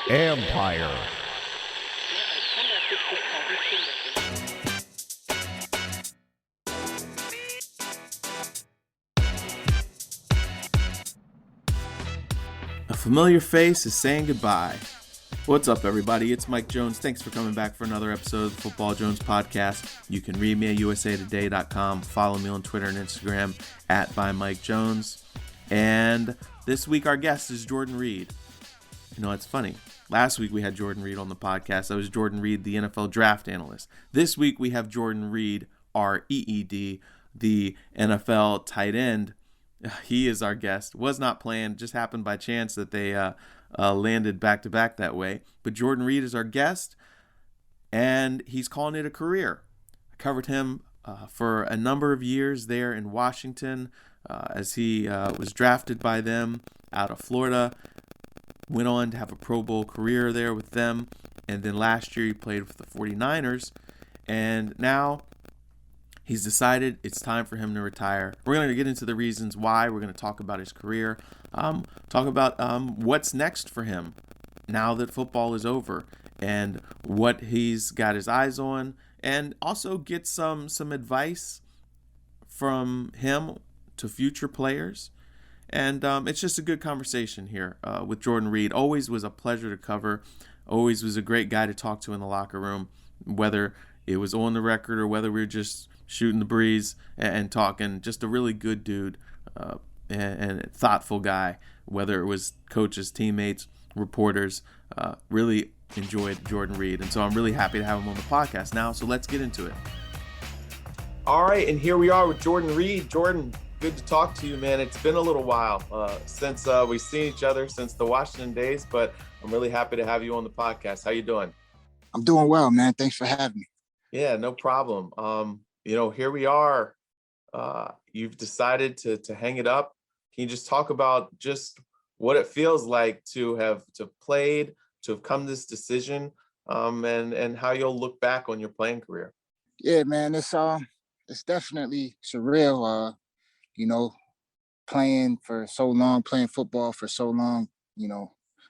Empire. A familiar face is saying goodbye. What's up, everybody? It's Mike Jones. Thanks for coming back for another episode of the Football Jones podcast. You can read me at usatoday.com. Follow me on Twitter and Instagram at @ByMikeJones. And this week, our guest is Jordan Reed. You know, it's funny. Last week, we had Jordan Reed on the podcast. That was Jordan Reed, the NFL draft analyst. This week, we have Jordan Reed, our EED, the NFL tight end. He is our guest. Was not planned. Just happened by chance that they landed back-to-back that way. But Jordan Reed is our guest, and he's calling it a career. I covered him for a number of years there in Washington as he was drafted by them out of Florida. Went on to have a Pro Bowl career there with them. And then last year he played with the 49ers. And now he's decided it's time for him to retire. We're going to get into the reasons why. We're going to talk about his career. Talk about what's next for him now that football is over and what he's got his eyes on, and also get some advice from him to future players. And it's just a good conversation here with Jordan Reed. Always was a pleasure to cover. Always was a great guy to talk to in the locker room, whether it was on the record or whether we were just shooting the breeze and talking. Just a really good dude and thoughtful guy, whether it was coaches, teammates, reporters. Really enjoyed Jordan Reed. And so I'm really happy to have him on the podcast now. So let's get into it. All right, and here we are with Jordan Reed. Jordan, good to talk to you, man. It's been a little while since we've seen each other since the Washington days, but I'm really happy to have you on the podcast. How you doing? I'm doing well, man. Thanks for having me. Yeah, no problem. Here we are. You've decided to hang it up. Can you just talk about just what it feels like to have played, to have come to this decision, and how you'll look back on your playing career? Yeah, man. It's definitely surreal. Playing for so long, playing football for so long,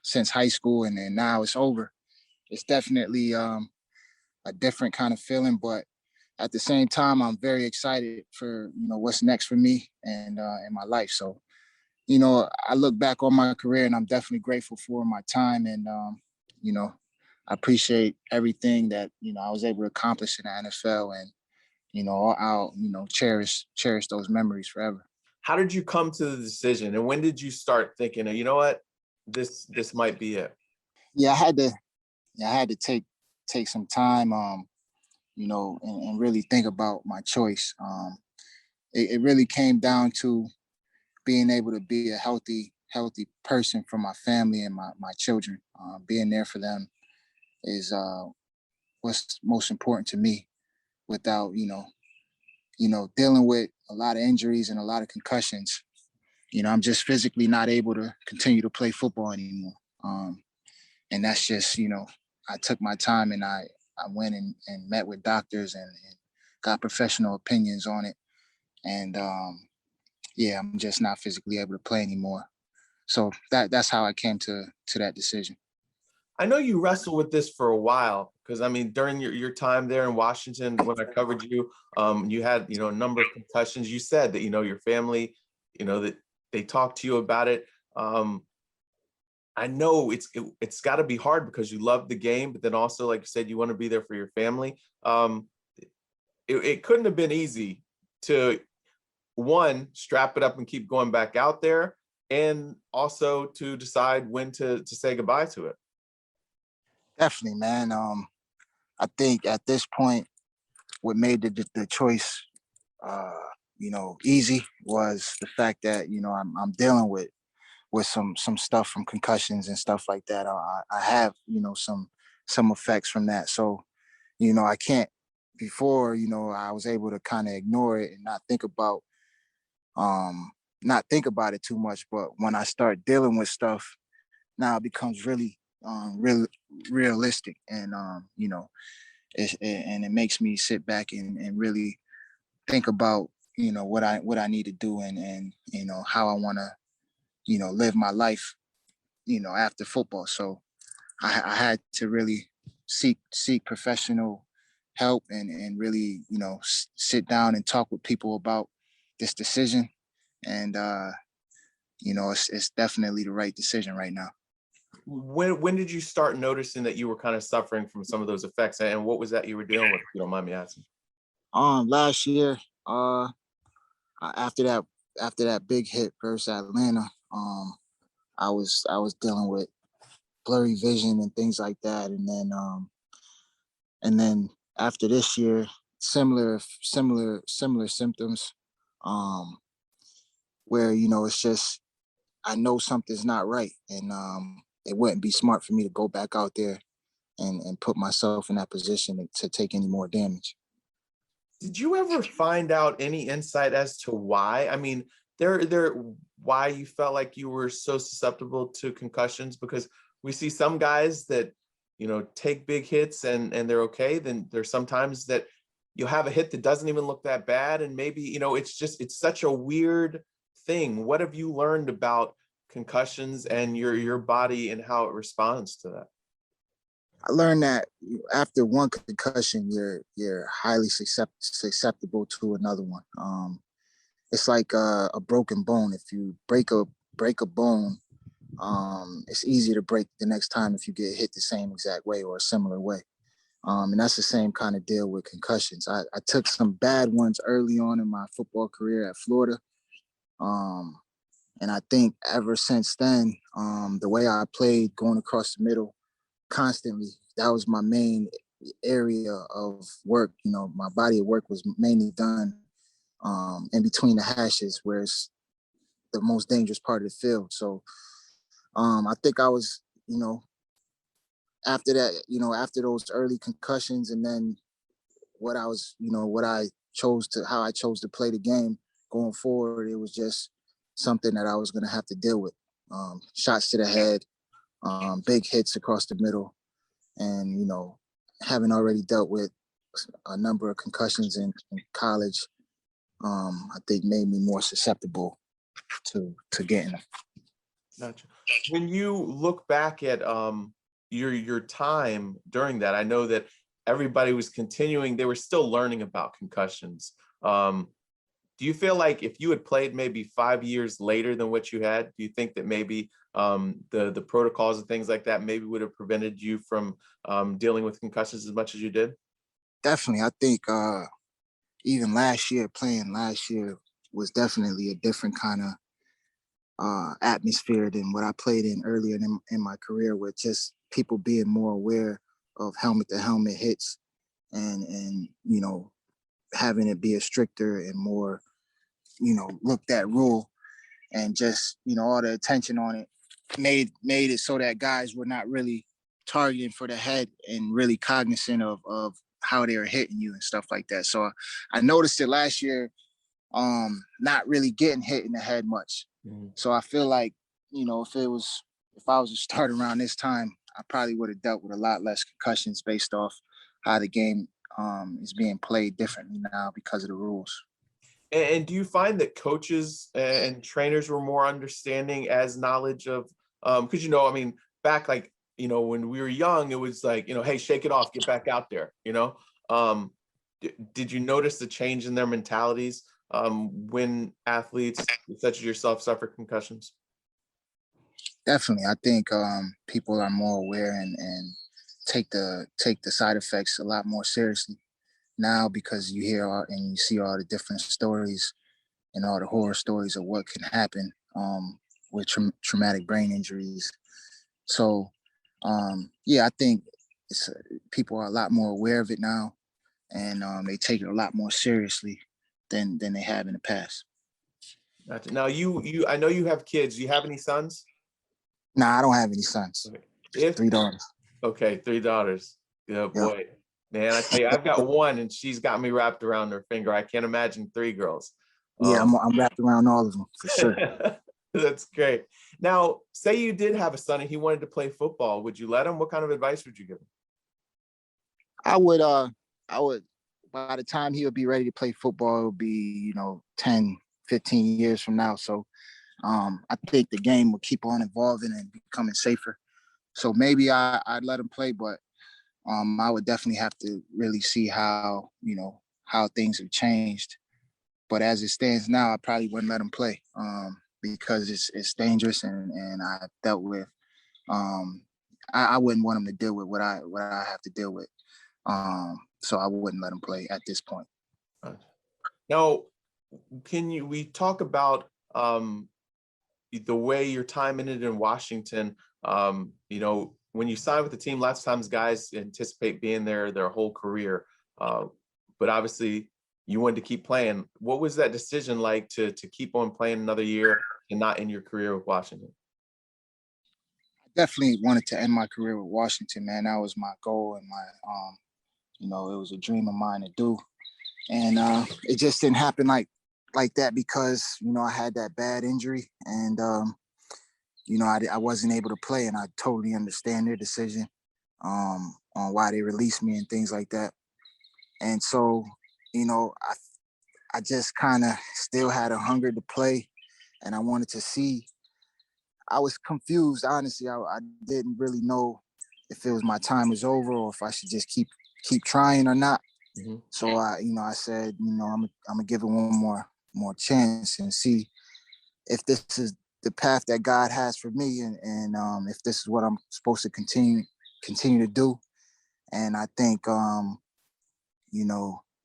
since high school, and then now it's over. It's definitely a different kind of feeling, but at the same time, I'm very excited for, what's next for me and in my life. So, I look back on my career and I'm definitely grateful for my time. And, I appreciate everything that, I was able to accomplish in the NFL, and, I'll cherish those memories forever. How did you come to the decision, and when did you start thinking, you know what, this might be it? Yeah, I had to take some time, and really think about my choice. It really came down to being able to be a healthy person for my family and my children. Being there for them is what's most important to me, without, dealing with a lot of injuries and a lot of concussions. I'm just physically not able to continue to play football anymore. And that's just, I took my time and I went and met with doctors and got professional opinions on it. And I'm just not physically able to play anymore. So that's how I came to that decision. I know you wrestled with this for a while, because during your time there in Washington, when I covered you, you had, a number of concussions. You said that, your family, that they talked to you about it. I know it's got to be hard because you love the game, but then also, like you said, you want to be there for your family. It couldn't have been easy to, one, strap it up and keep going back out there, and also to decide when to say goodbye to it. Definitely, man. I think at this point, what made the choice, easy was the fact that, I'm dealing with some stuff from concussions and stuff like that. I have, some effects from that. So, I can't, before, I was able to kind of ignore it and not think about it too much. But when I start dealing with stuff, now it becomes really realistic. And, and it makes me sit back and really think about, what I need to do and how I want to, live my life after football. So I had to really seek professional help and really, sit down and talk with people about this decision. And, it's definitely the right decision right now. When did you start noticing that you were kind of suffering from some of those effects, and what was that you were dealing with, if you don't mind me asking? Last year, after that big hit versus Atlanta, I was dealing with blurry vision and things like that, and then after this year, similar symptoms, um, where it's just I know something's not right, and it wouldn't be smart for me to go back out there and put myself in that position to take any more damage. Did you ever find out any insight as to why? I mean, there why you felt like you were so susceptible to concussions? Because we see some guys that, take big hits and they're okay. Then there's sometimes that you have a hit that doesn't even look that bad, and maybe, it's such a weird thing. What have you learned about concussions and your body and how it responds to that? I learned that after one concussion, you're highly susceptible to another one. It's like a broken bone. If you break a bone, it's easy to break the next time if you get hit the same exact way or a similar way. And that's the same kind of deal with concussions. I took some bad ones early on in my football career at Florida. Um, and I think ever since then, the way I played going across the middle constantly, that was my main area of work. My body of work was mainly done in between the hashes, where it's the most dangerous part of the field. So I think I was, after that, after those early concussions, and then how I chose to play the game going forward, it was just something that I was going to have to deal with. Shots to the head, big hits across the middle, and having already dealt with a number of concussions in college, I think made me more susceptible to getting them. Gotcha. When you look back at your time during that, I know that everybody was continuing, they were still learning about concussions. Do you feel like if you had played maybe 5 years later than what you had, do you think that maybe the protocols and things like that maybe would have prevented you from dealing with concussions as much as you did? Definitely, I think even playing last year was definitely a different kind of atmosphere than what I played in earlier in my career, with just people being more aware of helmet to helmet hits, and having it be a stricter and more looked at rule, and just all the attention on it made it so that guys were not really targeting for the head and really cognizant of how they were hitting you and stuff like that. So I noticed it last year, not really getting hit in the head much. Mhm. So I feel like, if I was to start around this time, I probably would have dealt with a lot less concussions based off how the game is being played differently now because of the rules. And do you find that coaches and trainers were more understanding as knowledge of, because, I mean, back like, when we were young, it was like, hey, shake it off, get back out there, um, did you notice the change in their mentalities when athletes such as yourself suffer concussions? Definitely, I think people are more aware and take the side effects a lot more seriously now, because you hear and you see all the different stories and all the horror stories of what can happen with traumatic brain injuries. So, yeah, I think people are a lot more aware of it now, and they take it a lot more seriously than they have in the past. Gotcha. Now I know you have kids. Do you have any sons? Nah, I don't have any sons. Okay. If 3 daughters. Okay, 3 daughters. Good Yeah, boy. Man, I tell you, I've got one and she's got me wrapped around her finger. I can't imagine 3 girls. yeah, I'm wrapped around all of them for sure. That's great. Now, say you did have a son and he wanted to play football. Would you let him? What kind of advice would you give him? I would I would by the time he would be ready to play football, it would be 10, 15 years from now. So I think the game will keep on evolving and becoming safer. So maybe I'd let him play, but I would definitely have to really see how, how things have changed. But as it stands now, I probably wouldn't let him play because it's dangerous, and I've dealt with. I wouldn't want him to deal with what I have to deal with. So I wouldn't let him play at this point. Now, we talk about the way your time ended in Washington? When you sign with the team, lots of times guys anticipate being there their whole career. But obviously you wanted to keep playing. What was that decision like to keep on playing another year and not end your career with Washington? I definitely wanted to end my career with Washington, man. That was my goal and it was a dream of mine to do. And it just didn't happen like that because, I had that bad injury and, I wasn't able to play, and I totally understand their decision on why they released me and things like that. And so, I just kind of still had a hunger to play, and I wanted to see. I was confused, honestly. I didn't really know if it was my time was over or if I should just keep trying or not. Mm-hmm. So I said, I'm gonna give it one more chance and see if this is the path that God has for me, and if this is what I'm supposed to continue to do. And I think,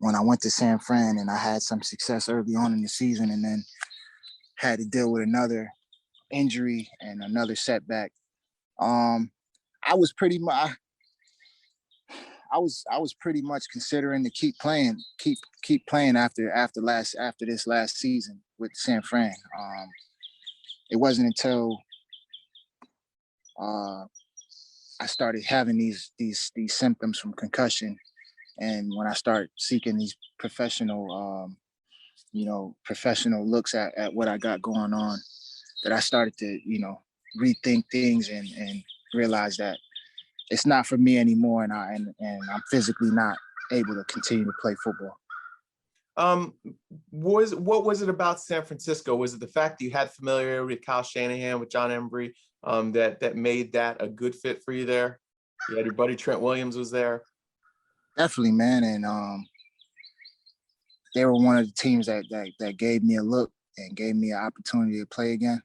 when I went to San Fran and I had some success early on in the season, and then had to deal with another injury and another setback, I was pretty much. I was pretty much considering to keep playing after this last season with San Fran. It wasn't until I started having these symptoms from concussion, and when I start seeking these professional looks at what I got going on, that I started to rethink things and realize that it's not for me anymore, and I'm physically not able to continue to play football. What was it about San Francisco? Was it the fact that you had familiarity with Kyle Shanahan, with John Embry, that made that a good fit for you there? You had your buddy Trent Williams was there. Definitely, man, and they were one of the teams that gave me a look and gave me an opportunity to play again,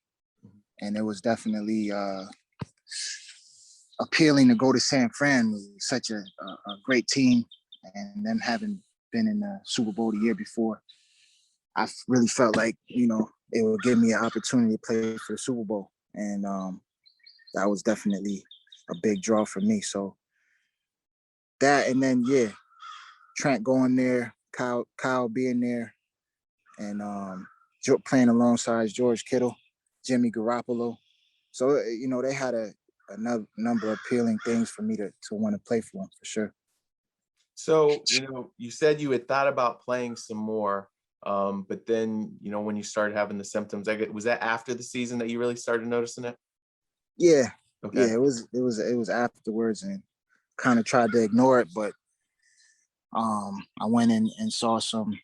and it was definitely appealing to go to San Fran with such a great team, and them having been in the Super Bowl the year before. I really felt like, it would give me an opportunity to play for the Super Bowl. And that was definitely a big draw for me. So that, and then, Trent going there, Kyle being there, and playing alongside George Kittle, Jimmy Garoppolo. So, they had a number of appealing things for me to want to play for them, for sure. So, you said you had thought about playing some more, but then, when you started having the symptoms, was that after the season that you really started noticing it? Yeah. Okay. Yeah, it was afterwards, and kind of tried to ignore it, but I went in and saw some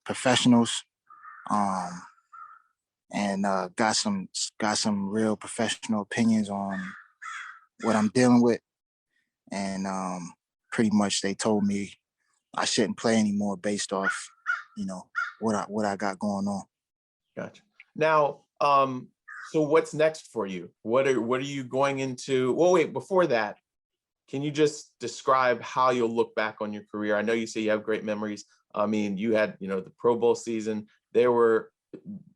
professionals, and got some real professional opinions on what I'm dealing with, and pretty much they told me I shouldn't play anymore based off, what I got going on. Gotcha. Now, so what's next for you? What are you going into? Well, wait, before that, can you just describe how you'll look back on your career? I know you say you have great memories. I mean, you had, the Pro Bowl season. There were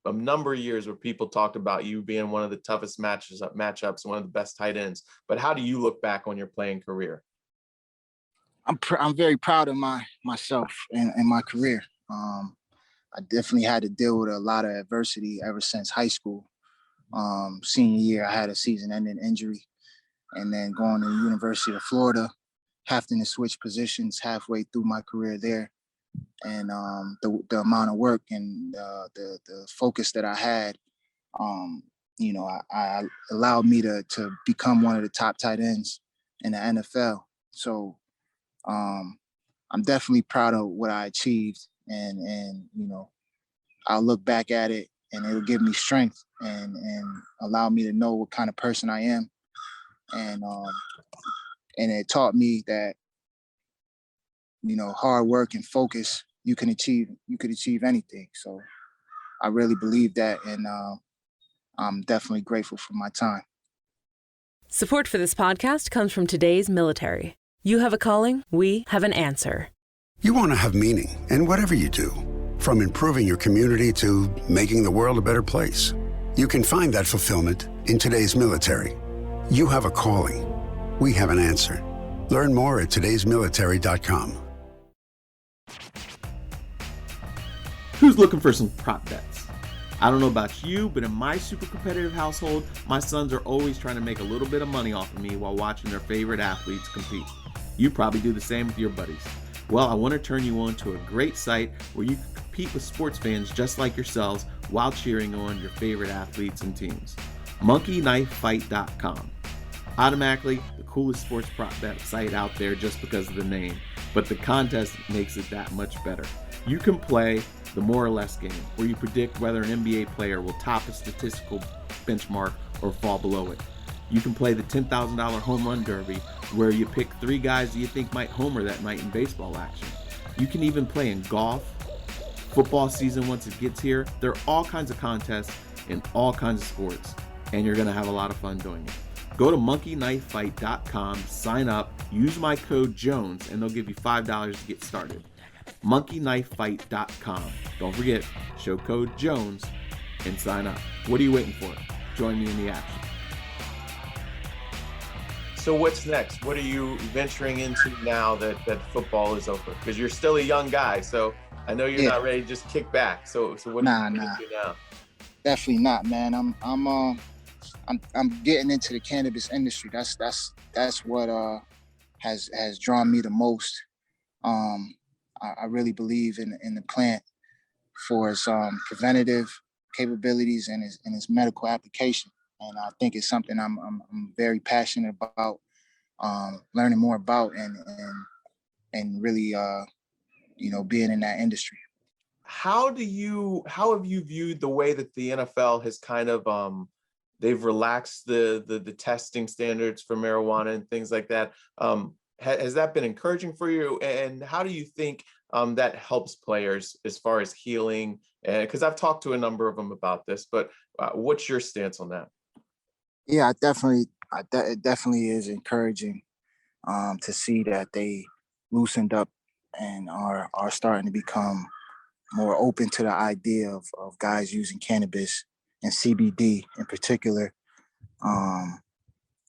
a number of years where people talked about you being one of the toughest matchups, one of the best tight ends. But how do you look back on your playing career? I'm very proud of myself and my career. I definitely had to deal with a lot of adversity ever since high school. Senior year, I had a season-ending injury, and then going to the University of Florida, having to switch positions halfway through my career there, and the amount of work and the focus that I had, I allowed me to become one of the top tight ends in the NFL. So I'm definitely proud of what I achieved, and I'll look back at it and it'll give me strength and allow me to know what kind of person I am. And it taught me that, hard work and focus, you could achieve anything. So I really believe that, and I'm definitely grateful for my time. Support for this podcast comes from today's military. You have a calling, we have an answer. You want to have meaning in whatever you do, from improving your community to making the world a better place. You can find that fulfillment in today's military. You have a calling, we have an answer. Learn more at todaysmilitary.com. Who's looking for some prop bets? I don't know about you, but in my super competitive household, my sons are always trying to make a little bit of money off of me while watching their favorite athletes compete. You probably do the same with your buddies. Well, I want to turn you on to a great site where you can compete with sports fans just like yourselves while cheering on your favorite athletes and teams. monkeyknifefight.com. Automatically the coolest sports prop bet site out there just because of the name, but the contest makes it that much better. You can play the more or less game, where you predict whether an NBA player will top a statistical benchmark or fall below it. You can play the $10,000 home run derby, where you pick 3 guys that you think might homer that night in baseball action. You can even play in golf, football season once it gets here. There are all kinds of contests in all kinds of sports, and you're gonna have a lot of fun doing it. Go to monkeyknifefight.com, sign up, use my code Jones, and they'll give you $5 to get started. monkeyknifefight.com. Don't forget, show code Jones and sign up. What are you waiting for? Join me in the action. So what's next? What are you venturing into now that football is over? Because you're still a young guy, so I know you're not ready to just kick back. So what are you going to do now? Definitely not, man. I'm getting into the cannabis industry. That's what has drawn me the most. I really believe in the plant for its preventative capabilities and its medical application, and I think it's something I'm very passionate about learning more about and really being in that industry. How have you viewed the way that the NFL has kind of they've relaxed the testing standards for marijuana and things like that? Has that been encouraging for you? And how do you think that helps players as far as healing? Because I've talked to a number of them about this, but what's your stance on that? Yeah, it definitely is encouraging to see that they loosened up and are starting to become more open to the idea of guys using cannabis and CBD in particular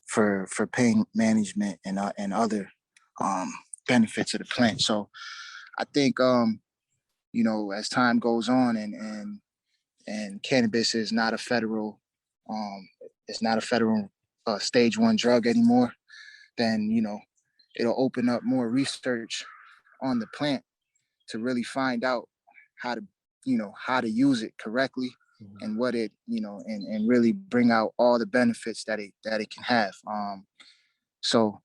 for pain management and other benefits of the plant. So I think as time goes on and cannabis is not a federal stage 1 drug anymore, then it'll open up more research on the plant to really find out how to use it correctly and what it and really bring out all the benefits that it can have. So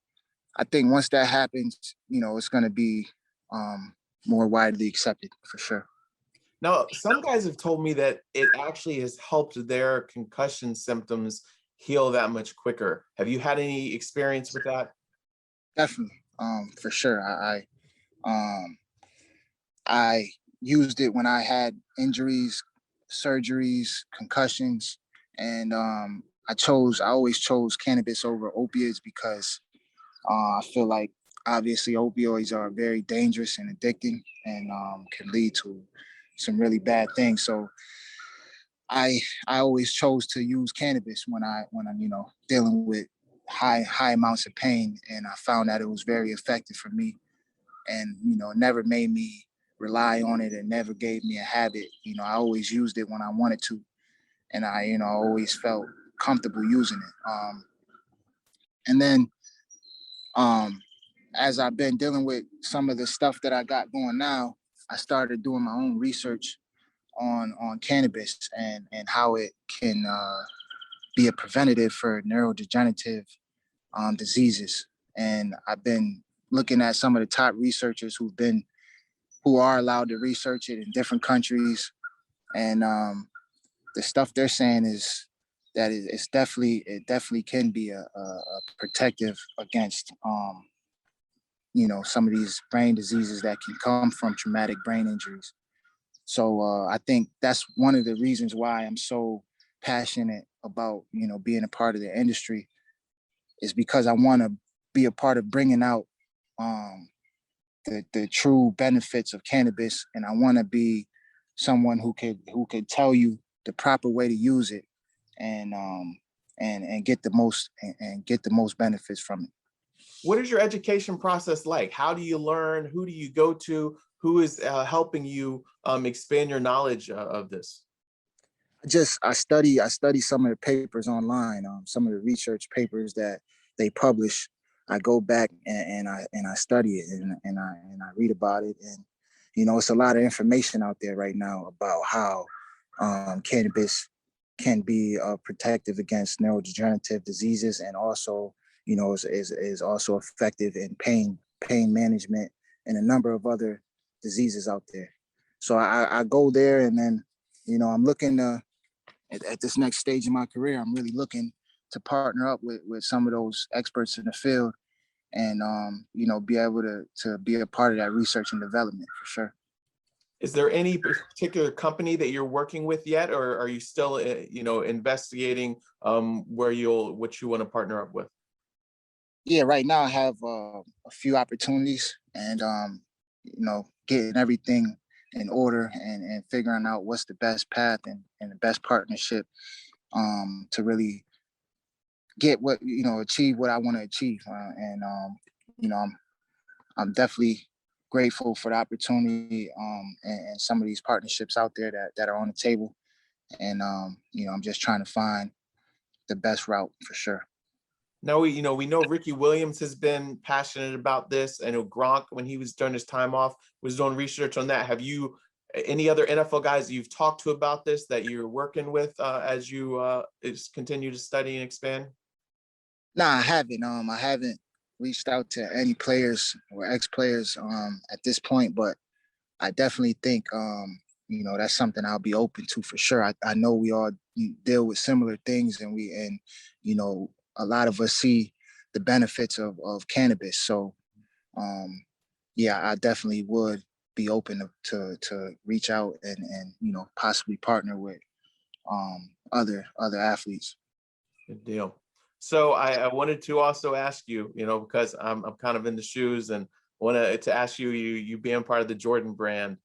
I think once that happens, it's going to be more widely accepted for sure. Now, some guys have told me that it actually has helped their concussion symptoms heal that much quicker. Have you had any experience with that? Definitely, for sure. I used it when I had injuries, surgeries, concussions, and I always chose cannabis over opiates because I feel like obviously opioids are very dangerous and addicting and can lead to some really bad things. So I always chose to use cannabis when I'm dealing with high amounts of pain, and I found that it was very effective for me, and never made me rely on it and never gave me a habit. I always used it when I wanted to, and I always felt comfortable using it. And then as I've been dealing with some of the stuff that I got going now, I started doing my own research on cannabis and how it can be a preventative for neurodegenerative diseases. And I've been looking at some of the top researchers who are allowed to research it in different countries. And the stuff they're saying is that it definitely can be a protective against some of these brain diseases that can come from traumatic brain injuries. So I think that's one of the reasons why I'm so passionate about being a part of the industry, is because I want to be a part of bringing out the true benefits of cannabis, and I want to be someone who could tell you the proper way to use it, and get the most and get the most benefits from it. What is your education process like? How do you learn? Who do you go to? Who is helping you expand your knowledge of this? I study some of the papers online, some of the research papers that they publish. I go back and I study it, and I read about it, and it's a lot of information out there right now about how cannabis can be protective against neurodegenerative diseases, and also is also effective in pain management and a number of other diseases out there. So I go there, and then I'm looking to at this next stage in my career, I'm really looking to partner up with some of those experts in the field, and be able to be a part of that research and development for sure. Is there any particular company that you're working with yet, or are you still investigating what you want to partner up with? Yeah, right now I have a few opportunities, and getting everything in order, and figuring out what's the best path and the best partnership to really get achieve what I want to achieve. I'm definitely grateful for the opportunity, and some of these partnerships out there that are on the table. And I'm just trying to find the best route for sure. Now we know Ricky Williams has been passionate about this. I know Gronk, when he was during his time off, was doing research on that. Have you any other NFL guys that you've talked to about this that you're working with as you continue to study and expand? No, I haven't. I haven't reached out to any players or ex-players at this point, but I definitely think that's something I'll be open to for sure. I know we all deal with similar things, and a lot of us see the benefits of cannabis. So I definitely would be open to reach out and possibly partner with other athletes. Good deal. So I wanted to also ask you, because I'm kind of in the shoes, and wanted to ask you being part of the Jordan brand,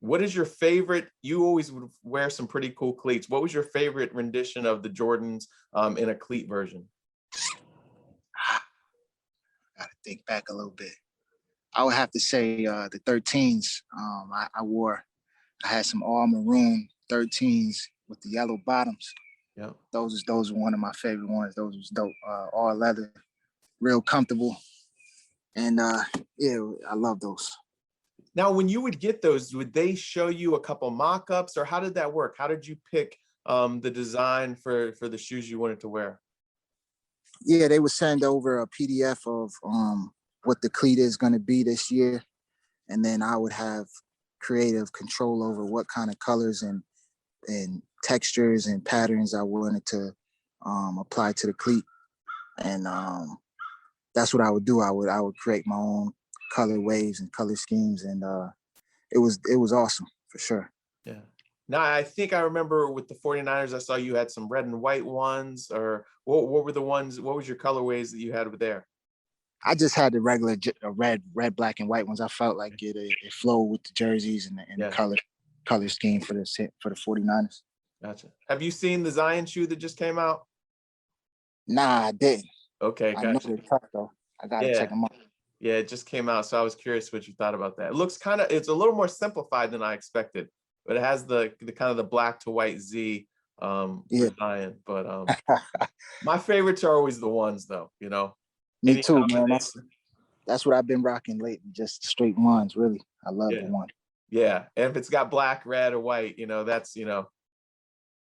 what is your favorite? You always would wear some pretty cool cleats. What was your favorite rendition of the Jordans in a cleat version? Gotta think back a little bit. I would have to say the 13s. I had some all maroon 13s with the yellow bottoms. Yeah, those are one of my favorite ones. Those was dope. All leather, real comfortable, and I love those. Now, when you would get those, would they show you a couple mock-ups, or how did that work? How did you pick the design for the shoes you wanted to wear? Yeah, they would send over a PDF of what the cleat is going to be this year, and then I would have creative control over what kind of colors and textures and patterns I wanted to apply to the cleat, and that's what I would do. I would create my own color waves and color schemes, and it was awesome for sure. Yeah. Now, I think I remember with the 49ers, I saw you had some red and white ones, or what were the ones? What was your colorways that you had over there? I just had the regular red, black, and white ones. I felt like it flowed with the jerseys and the color scheme for the 49ers. Gotcha. Have you seen the Zion shoe that just came out? Nah, I didn't. Okay, I gotcha. know they're tough though. I gotta check them out. Yeah, it just came out, so I was curious what you thought about that. It looks it's a little more simplified than I expected, but it has the kind of the black to white Z for Zion. But my favorites are always the ones, though. Me too, man. That's what I've been rocking lately. Just straight ones, really. I love the one. Yeah, and if it's got black, red, or white, that's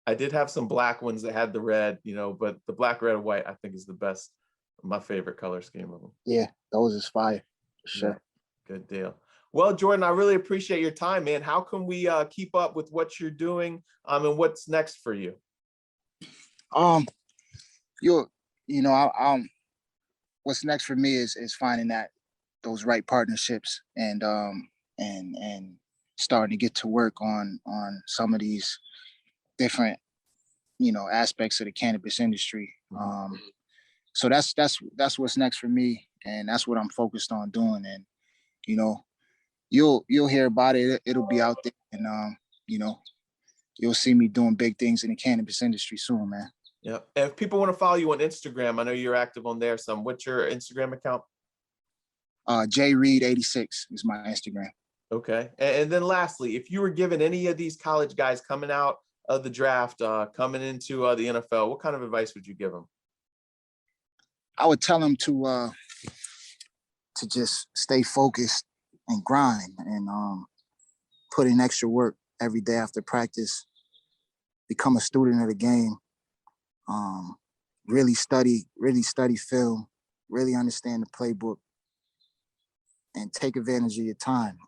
I did have some black ones that had the red, but the black, red, and white I think is the best. My favorite color scheme of them. Yeah, those is fire for sure. Yeah, good deal. Well, Jordan, I really appreciate your time, man. How can we keep up with what you're doing and what's next for you? You'll, you know, what's next for me is finding those right partnerships and starting to get to work on some of these different, aspects of the cannabis industry. So that's what's next for me, and that's what I'm focused on doing. And you'll hear about it. It'll be out there, and you'll see me doing big things in the cannabis industry soon, man. Yeah. And if people want to follow you on Instagram, I know you're active on there some. What's your Instagram account? JReed86 is my Instagram. Okay. And then lastly, if you were given any of these college guys coming out of the draft, coming into the NFL, what kind of advice would you give them? I would tell them to just stay focused and grind and put in extra work every day after practice, become a student of the game, really study film, really understand the playbook, and take advantage of your time.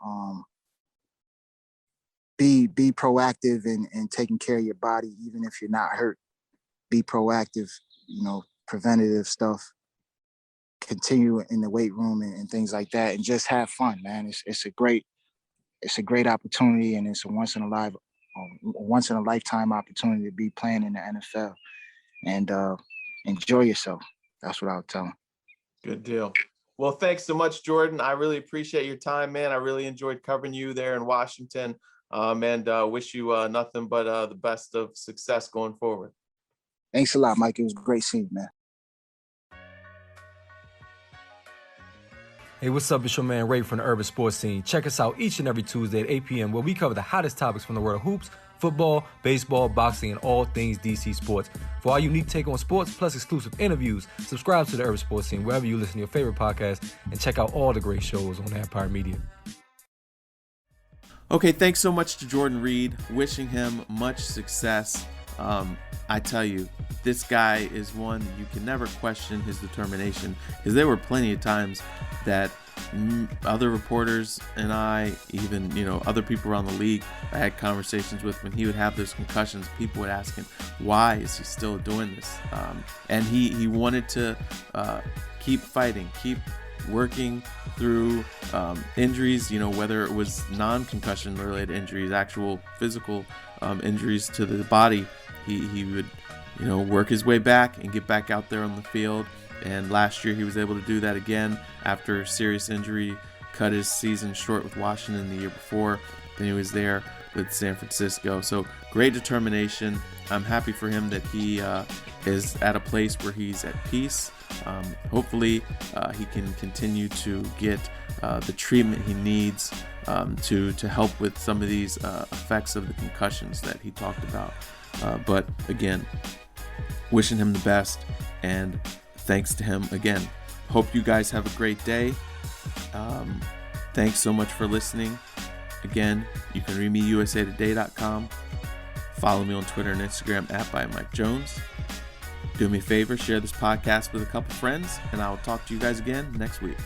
Be proactive in taking care of your body, even if you're not hurt. Be proactive, preventative stuff. Continue in the weight room and things like that, and just have fun, man. It's a great opportunity, and it's a once in a lifetime opportunity to be playing in the NFL, and enjoy yourself. That's what I would tell them. Good deal. Well, thanks so much, Jordan. I really appreciate your time, man. I really enjoyed covering you there in Washington, and wish you nothing but the best of success going forward. Thanks a lot, Mike. It was great seeing you, man. Hey, what's up? It's your man Ray from the Urban Sports Scene. Check us out each and every Tuesday at 8 p.m. where we cover the hottest topics from the world of hoops, football, baseball, boxing, and all things DC sports. For our unique take on sports plus exclusive interviews, subscribe to the Urban Sports Scene wherever you listen to your favorite podcast, and check out all the great shows on Empire Media. Okay, thanks so much to Jordan Reed. Wishing him much success. I tell you, this guy is one you can never question his determination, because there were plenty of times that other reporters and I, even other people around the league, I had conversations with when he would have those concussions. People would ask him, why is he still doing this? And he wanted to keep fighting, keep working through injuries, whether it was non-concussion related injuries, actual physical injuries to the body. He would work his way back and get back out there on the field. And last year he was able to do that again after serious injury, cut his season short with Washington the year before. Then he was there with San Francisco. So great determination. I'm happy for him that he is at a place where he's at peace. Hopefully he can continue to get the treatment he needs to help with some of these effects of the concussions that he talked about. But again, wishing him the best, and thanks to him again. Hope you guys have a great day. Thanks so much for listening. Again, you can read me usatoday.com. Follow me on Twitter and Instagram @ByMikeJones. Do me a favor, share this podcast with a couple friends, and I will talk to you guys again next week.